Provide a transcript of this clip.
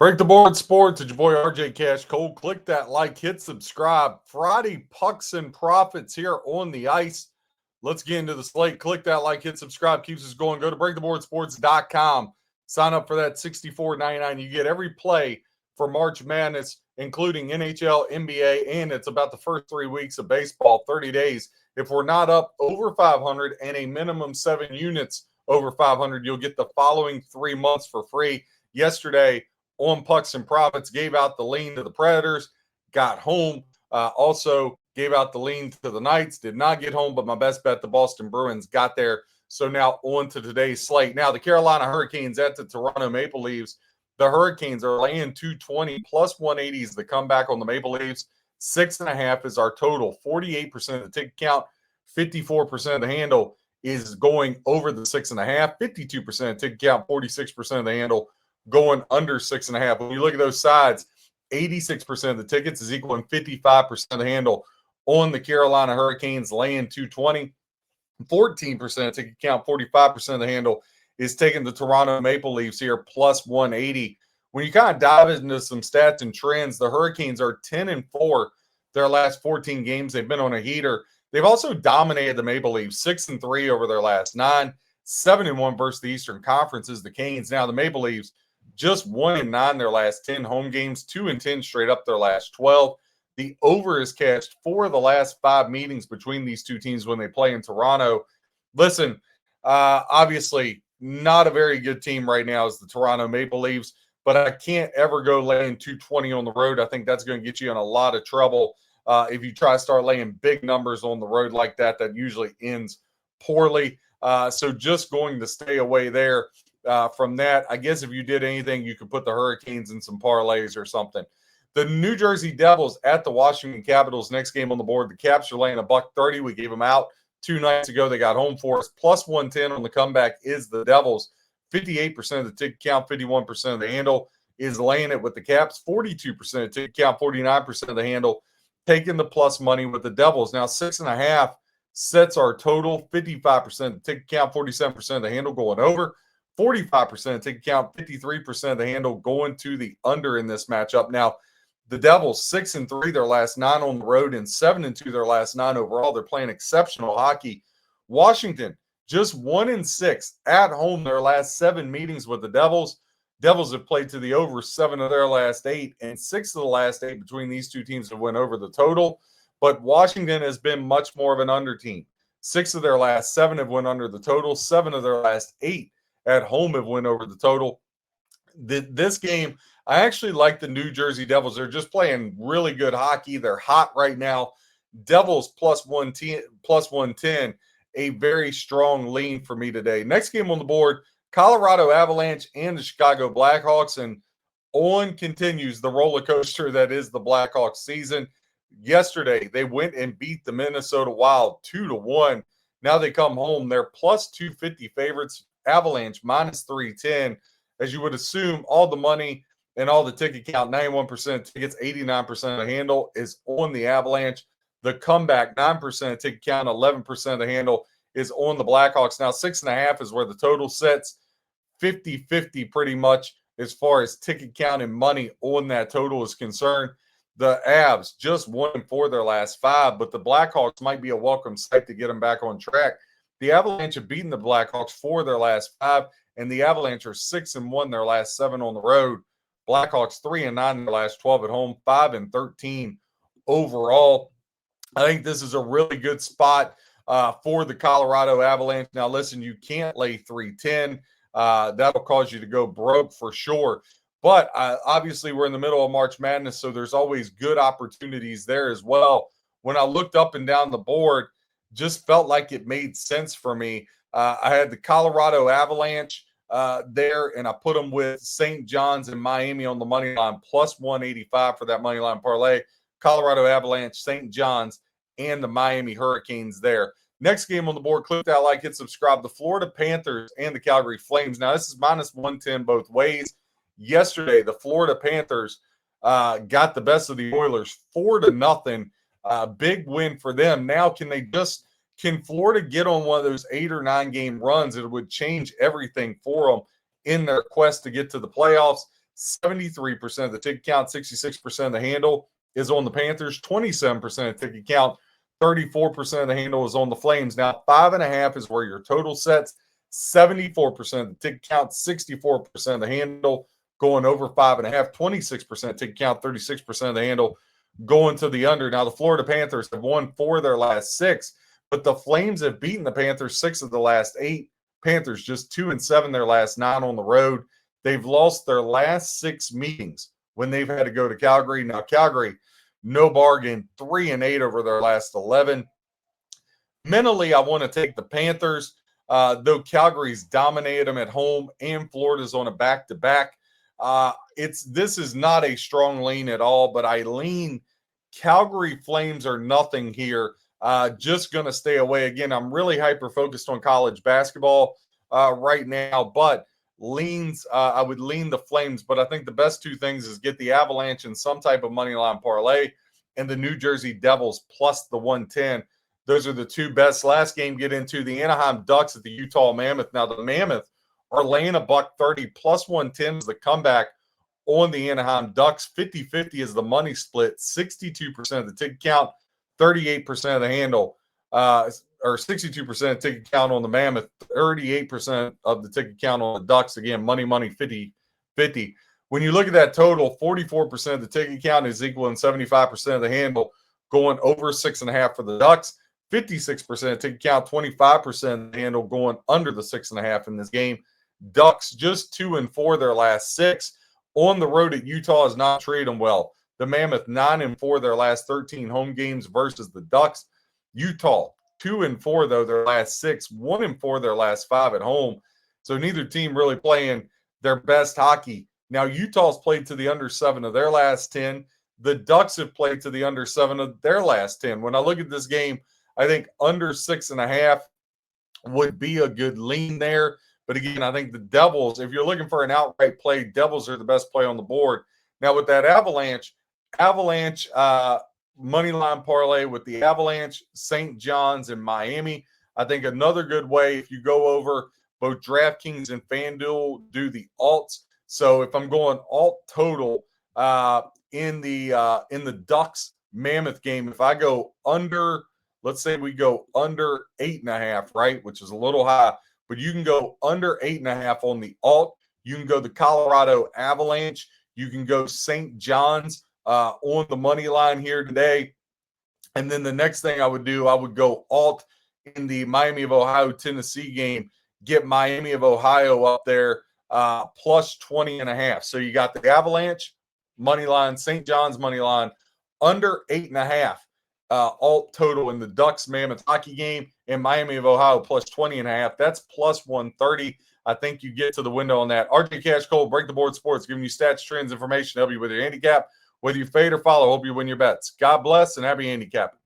Break the board sports. It's your boy RJ Cash Cole. Click that like, hit subscribe. Friday pucks and profits here on the ice. Let's get into the slate. Click that like, hit subscribe. Keeps us going. Go to breaktheboardsports.com. Sign up for that $64.99. You get every play for March Madness, including NHL, NBA, and it's about the first 3 weeks of baseball, 30 days. If we're not up over 500 and a minimum 7 units over 500, you'll get the following 3 months for free. Yesterday, on pucks and profits, gave out the lean to the Predators, got home. Also gave out the lean to the Knights, did not get home, but my best bet, the Boston Bruins, got there. So now on to today's slate. Now the Carolina Hurricanes at the Toronto Maple Leafs. The Hurricanes are laying 220 plus 180 is the comeback on the Maple Leafs. 6.5 is our total. 48% of the ticket count, 54% of the handle is going over the 6.5. 52% of the ticket count, 46% of the handle going under 6.5. When you look at those sides, 86% of the tickets is equaling 55% of the handle on the Carolina Hurricanes, laying 220. 14% of ticket count, 45% of the handle is taking the Toronto Maple Leafs here, plus 180. When you kind of dive into some stats and trends, the Hurricanes are 10-4 their last 14 games. They've been on a heater. They've also dominated the Maple Leafs, 6-3 over their last 9, 7-1 versus the Eastern Conference is the Canes. Now the Maple Leafs just 1-9 their last 10 home games, 2-10 straight up their last 12. The over is cashed 4 of the last 5 meetings between these two teams when they play in Toronto. Listen, obviously not a very good team right now is the Toronto Maple Leafs, but I can't ever go laying 220 on the road. I think that's going to get you in a lot of trouble. If you try to start laying big numbers on the road like that, that usually ends poorly. So just going to stay away there. From that, I guess if you did anything, you could put the Hurricanes in some parlays or something. The New Jersey Devils at the Washington Capitals. Next game on the board. The Caps are laying $130. We gave them out 2 nights ago. They got home for us. Plus 110 on the comeback is the Devils. 58% of the ticket count, 51% of the handle is laying it with the Caps. 42% of the ticket count, 49% of the handle taking the plus money with the Devils. Now 6.5 sets our total. 55% of the ticket count, 47% of the handle going over. 45% ticket count, 53% of the handle going to the under in this matchup. Now, the Devils 6-3 their last 9 on the road and 7-2 their last 9 overall. They're playing exceptional hockey. Washington just 1-6 at home their last 7 meetings with the Devils. Devils have played to the over 7 of their last 8, and 6 of the last 8 between these two teams have went over the total. But Washington has been much more of an under team. 6 of their last 7 have went under the total. 7 of their last 8 at home have went over the total. This game, I actually like the New Jersey Devils. They're just playing really good hockey. They're hot right now. Devils plus 110, a very strong lean for me today. Next game on the board, Colorado Avalanche and the Chicago Blackhawks. And on continues the roller coaster that is the Blackhawks season. Yesterday, they went and beat the Minnesota Wild 2-1. Now they come home. They're plus 250 favorites. Avalanche minus 310. As you would assume, all the money and all the ticket count, 91% tickets, 89% of the handle is on the Avalanche. The comeback, 9% ticket count, 11% of the handle is on the Blackhawks. Now 6.5 is where the total sets. 50-50 pretty much as far as ticket count and money on that total is concerned. The Avs just 1-4 their last 5, but the Blackhawks might be a welcome sight to get them back on track. The Avalanche have beaten the Blackhawks 4 of their last 5, and the Avalanche are 6-1 their last 7 on the road. Blackhawks 3-9 their last 12 at home, 5-13 overall. I think this is a really good spot for the Colorado Avalanche. Now, listen, you can't lay 310. That'll cause you to go broke for sure. But obviously, we're in the middle of March Madness, so there's always good opportunities there as well. When I looked up and down the board, just felt like it made sense for me. I had the Colorado Avalanche there, and I put them with St. John's and Miami on the money line, plus 185 for that money line parlay. Colorado Avalanche, St. John's, and the Miami Hurricanes there. Next game on the board, click that like, hit subscribe. The Florida Panthers and the Calgary Flames. Now, this is minus 110 both ways. Yesterday, the Florida Panthers got the best of the Oilers 4-0. Big win for them. Now, can Florida get on one of those 8 or 9 game runs? It would change everything for them in their quest to get to the playoffs. 73% of the ticket count, 66% of the handle is on the Panthers, 27% of ticket count, 34% of the handle is on the Flames. Now, 5.5 is where your total sets. 74% of the ticket count, 64% of the handle going over 5.5, 26% ticket count, 36% of the handle going to the under. Now, the Florida Panthers have won 4 of their last 6, but the Flames have beaten the Panthers 6 of the last 8. Panthers just 2-7 their last 9 on the road. They've lost their last 6 meetings when they've had to go to Calgary. Now, Calgary, no bargain, 3-8 over their last 11. Mentally, I want to take the Panthers, though Calgary's dominated them at home and Florida's on a back-to-back. This is not a strong lean at all, but I lean Calgary Flames are nothing here. Just going to stay away. Again, I'm really hyper-focused on college basketball right now, but I would lean the Flames, but I think the best 2 things is get the Avalanche in some type of money line parlay and the New Jersey Devils plus the 110. Those are the 2 best. Last game, get into the Anaheim Ducks at the Utah Mammoth. Now, the Mammoth are laying $1.30 plus 110 is the comeback on the Anaheim Ducks. 50-50 is the money split. 62% of the ticket count, 38% of the handle, or 62% ticket count on the Mammoth, 38% of the ticket count on the Ducks. Again, money, 50-50. When you look at that total, 44% of the ticket count is equaling 75% of the handle, going over 6.5 for the Ducks. 56% ticket count, 25% of the handle, going under the 6.5 in this game. Ducks just 2-4 their last 6. On the road at Utah is not treating them well. The Mammoth 9-4 their last 13 home games versus the Ducks. Utah 2-4 though their last 6, 1-4 their last 5 at home. So neither team really playing their best hockey. Now Utah's played to the under 7 of their last 10. The Ducks have played to the under 7 of their last 10. When I look at this game, I think under 6.5 would be a good lean there. But again, I think the Devils, if you're looking for an outright play, Devils are the best play on the board. Now with that Avalanche money line parlay with the Avalanche, St. John's, and Miami. I think another good way, if you go over both DraftKings and FanDuel, do the alts. So if I'm going alt total in the Ducks Mammoth game, if I go under, let's say we go under 8.5, right, which is a little high, but you can go under 8.5 on the alt. You can go the Colorado Avalanche. You can go St. John's on the money line here today. And then the next thing I would do, I would go alt in the Miami of Ohio Tennessee game, get Miami of Ohio up there plus 20.5. So you got the Avalanche money line, St. John's money line, under 8.5 alt total in the Ducks Mammoth hockey game, and Miami of Ohio plus 20.5. That's plus 130. I think you get to the window on that. RJ Cash Cole, Break the Board Sports, giving you stats, trends, information, help you with your handicap. Whether you fade or follow, hope you win your bets. God bless and happy handicapping.